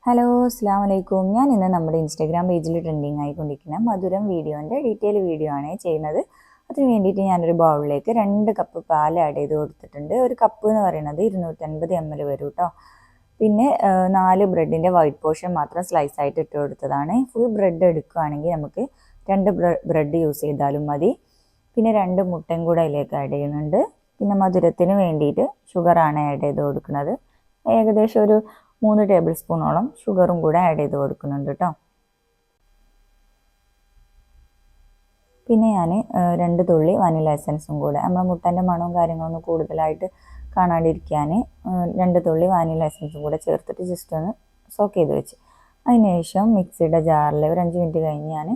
Hello അസ്സലാമു അലൈക്കും. ഞാൻ ഇന്ന് നമ്മുടെ ഇൻസ്റ്റാഗ്രാം പേജിൽ ട്രെൻഡിങ് ആയിക്കൊണ്ടിരിക്കുന്ന മധുരം വീഡിയോൻ്റെ ഡീറ്റെയിൽ വീഡിയോ ആണ് ചെയ്യുന്നത്. അതിന് വേണ്ടിയിട്ട് ഞാനൊരു ബൗളിലേക്ക് 2 കപ്പ് പാൽ ആഡ് ചെയ്ത് കൊടുത്തിട്ടുണ്ട്. ഒരു കപ്പ് എന്ന് പറയുന്നത് 250 ml വരും കേട്ടോ. പിന്നെ 4 ബ്രെഡിൻ്റെ വൈറ്റ് പോർഷൻ മാത്രം സ്ലൈസ് ആയിട്ട് ഇട്ട് കൊടുത്തതാണ്. ഫുൾ ബ്രെഡ് എടുക്കുകയാണെങ്കിൽ നമുക്ക് 2 ബ്രെഡ് യൂസ് ചെയ്താലും മതി. പിന്നെ 2 മുട്ടയും കൂടെ അതിലേക്ക് ആഡ് ചെയ്യുന്നുണ്ട്. പിന്നെ മധുരത്തിന് വേണ്ടിയിട്ട് ഷുഗറാണ് ആഡ് ചെയ്ത് കൊടുക്കുന്നത്. ഏകദേശം ഒരു 3 ടേബിൾ സ്പൂണോളം ഷുഗറും കൂടെ ആഡ് ചെയ്ത് കൊടുക്കുന്നുണ്ട് കേട്ടോ. പിന്നെ ഞാൻ 2 തുള്ളി വനില എസൻസും കൂടെ, നമ്മൾ മുട്ടൻ്റെ മണവും കാര്യങ്ങളൊന്നും കൂടുതലായിട്ട് കാണാണ്ടിരിക്കാൻ 2 തുള്ളി വനില എസൻസും കൂടെ ചേർത്തിട്ട് ജസ്റ്റ് ഒന്ന് സോക്ക് ചെയ്ത് വെച്ച്, അതിനുശേഷം മിക്സിയുടെ ജാറിൽ ഒരു 5 മിനിറ്റ് കഴിഞ്ഞ് ഞാൻ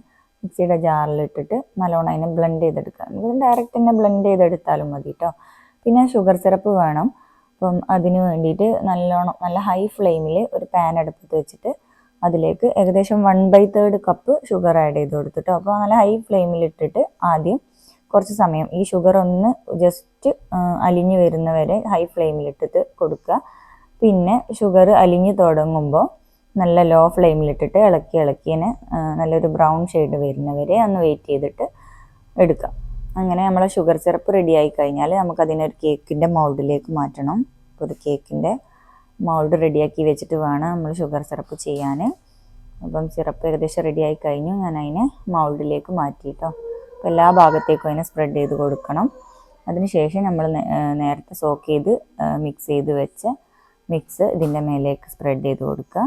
മിക്സിയുടെ ജാറിലിട്ടിട്ട് നല്ലോണം അതിനെ ബ്ലെൻഡ് ചെയ്തെടുക്കുക. നമുക്ക് ഡയറക്റ്റ് തന്നെ ബ്ലെൻഡ് ചെയ്തെടുത്താലും മതി കേട്ടോ. പിന്നെ ഷുഗർ സിറപ്പ് വേണം. അപ്പം അതിന് വേണ്ടിയിട്ട് നല്ല ഹൈ ഫ്ലെയിമിൽ ഒരു പാൻ അടുപ്പത്ത് വെച്ചിട്ട് അതിലേക്ക് ഏകദേശം 1/3 കപ്പ് ഷുഗർ ആഡ് ചെയ്ത് കൊടുത്തിട്ടോ. അപ്പോൾ നല്ല ഹൈ ഫ്ലെയിമിലിട്ടിട്ട് ആദ്യം കുറച്ച് സമയം ഈ ഷുഗർ ഒന്ന് ജസ്റ്റ് അലിഞ്ഞ് വരുന്ന വരെ ഹൈ ഫ്ലെയിമിലിട്ടിട്ട് കൊടുക്കുക. പിന്നെ ഷുഗർ അലിഞ്ഞ് തുടങ്ങുമ്പോൾ നല്ല ലോ ഫ്ലെയിമിലിട്ടിട്ട് ഇളക്കിനെ നല്ലൊരു ബ്രൗൺ ഷെയ്ഡ് വരുന്നവരെ ഒന്ന് വെയിറ്റ് ചെയ്തിട്ട് എടുക്കാം. അങ്ങനെ നമ്മളെ ഷുഗർ സിറപ്പ് റെഡി ആയി കഴിഞ്ഞാൽ നമുക്കതിനൊരു കേക്കിൻ്റെ മൗൾഡിലേക്ക് മാറ്റണം. അപ്പോൾ ഒരു കേക്കിൻ്റെ മൗൾഡ് റെഡിയാക്കി വെച്ചിട്ട് വേണം നമ്മൾ ഷുഗർ സിറപ്പ് ചെയ്യാൻ. അപ്പം സിറപ്പ് ഏകദേശം റെഡി ആയി കഴിഞ്ഞു. ഞാൻ അതിനെ മൗൾഡിലേക്ക് മാറ്റിയിട്ടോ. അപ്പോൾ എല്ലാ ഭാഗത്തേക്കും അതിനെ സ്പ്രെഡ് ചെയ്ത് കൊടുക്കണം. അതിനുശേഷം നമ്മൾ നേരത്തെ സോക്ക് ചെയ്ത് മിക്സ് ചെയ്ത് വെച്ച മിക്സ് ഇതിൻ്റെ മേലേക്ക് സ്പ്രെഡ് ചെയ്ത് കൊടുക്കുക.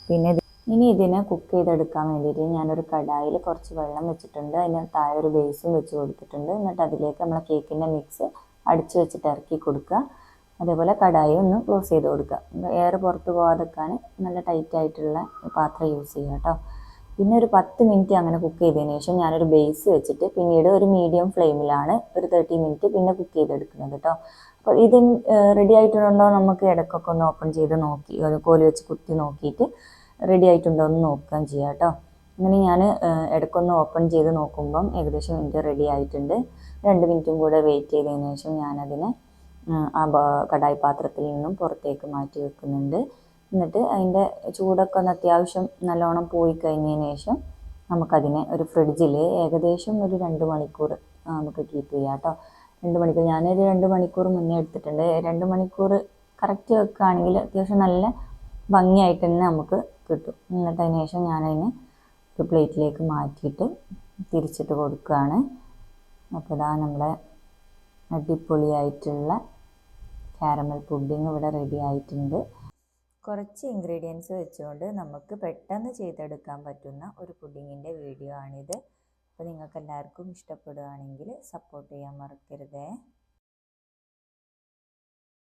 പിന്നെ ഇനി ഇതിനെ കുക്ക് ചെയ്തെടുക്കാൻ വേണ്ടിയിട്ട് ഞാനൊരു കടായിൽ കുറച്ച് വെള്ളം വെച്ചിട്ടുണ്ട്. അതിന് താഴെ ഒരു ബേസും വെച്ച് കൊടുത്തിട്ടുണ്ട്. എന്നിട്ട് അതിലേക്ക് നമ്മളെ കേക്കിൻ്റെ മിക്സ് അടിച്ച് വെച്ചിട്ട് ഇറക്കി കൊടുക്കുക. അതേപോലെ കടായി ഒന്ന് ക്ലോസ് ചെയ്ത് കൊടുക്കുക. എയർ പുറത്ത് പോകാതെക്കാൻ നല്ല ടൈറ്റ് ആയിട്ടുള്ള പാത്രം യൂസ് ചെയ്യുക കേട്ടോ. പിന്നെ ഒരു 10 മിനിറ്റ് അങ്ങനെ കുക്ക് ചെയ്തതിന് ശേഷം ഞാനൊരു ബേസ് വെച്ചിട്ട് പിന്നീട് ഒരു മീഡിയം ഫ്ലെയിമിലാണ് ഒരു 30 മിനിറ്റ് പിന്നെ കുക്ക് ചെയ്തെടുക്കുന്നത് കേട്ടോ. അപ്പോൾ ഇത് റെഡി ആയിട്ടുണ്ടോ നമുക്ക് ഇടയ്ക്കൊക്കെ ഒന്ന് ഓപ്പൺ ചെയ്ത് നോക്കി കോല് വെച്ച് കുത്തി നോക്കിയിട്ട് റെഡി ആയിട്ടുണ്ടോ എന്ന് നോക്കുകയും ചെയ്യാം കേട്ടോ. അങ്ങനെ ഞാൻ ഇടയ്ക്കൊന്ന് ഓപ്പൺ ചെയ്ത് നോക്കുമ്പം ഏകദേശം മിനിറ്റ് റെഡി ആയിട്ടുണ്ട്. 2 മിനിറ്റും കൂടെ വെയിറ്റ് ചെയ്തതിന് ശേഷം ഞാനതിനെ ആ കടായി പാത്രത്തിൽ നിന്നും പുറത്തേക്ക് മാറ്റി വെക്കുന്നുണ്ട്. എന്നിട്ട് അതിൻ്റെ ചൂടൊക്കെ ഒന്ന് അത്യാവശ്യം നല്ലോണം പോയി കഴിഞ്ഞതിന് ശേഷം നമുക്കതിനെ ഒരു ഫ്രിഡ്ജിൽ ഏകദേശം ഒരു 2 മണിക്കൂർ നമുക്ക് കീപ്പ് ചെയ്യാം കേട്ടോ. 2 മണിക്കൂർ ഞാനൊരു 2 മണിക്കൂർ മുന്നേ എടുത്തിട്ടുണ്ട്. 2 മണിക്കൂർ കറക്റ്റ് വെക്കുകയാണെങ്കിൽ അത്യാവശ്യം നല്ല ഭംഗിയായിട്ട് തന്നെ നമുക്ക് കിട്ടും. എന്നിട്ട് അതിന് ശേഷം ഞാനതിനെ ഒരു പ്ലേറ്റിലേക്ക് മാറ്റിയിട്ട് തിരിച്ചിട്ട് കൊടുക്കുകയാണ്. അപ്പോൾ ഇതാ നമ്മുടെ അടിപൊളിയായിട്ടുള്ള കാരമൽ പുഡിങ് ഇവിടെ റെഡി ആയിട്ടുണ്ട്. കുറച്ച് ഇൻഗ്രീഡിയൻസ് വെച്ചുകൊണ്ട് നമുക്ക് പെട്ടെന്ന് ചെയ്തെടുക്കാൻ പറ്റുന്ന ഒരു പുഡിങ്ങിൻ്റെ വീഡിയോ ആണിത്. അപ്പോൾ നിങ്ങൾക്ക് എല്ലാവർക്കും ഇഷ്ടപ്പെടുകയാണെങ്കിൽ സപ്പോർട്ട് ചെയ്യാൻ മറക്കരുതേ.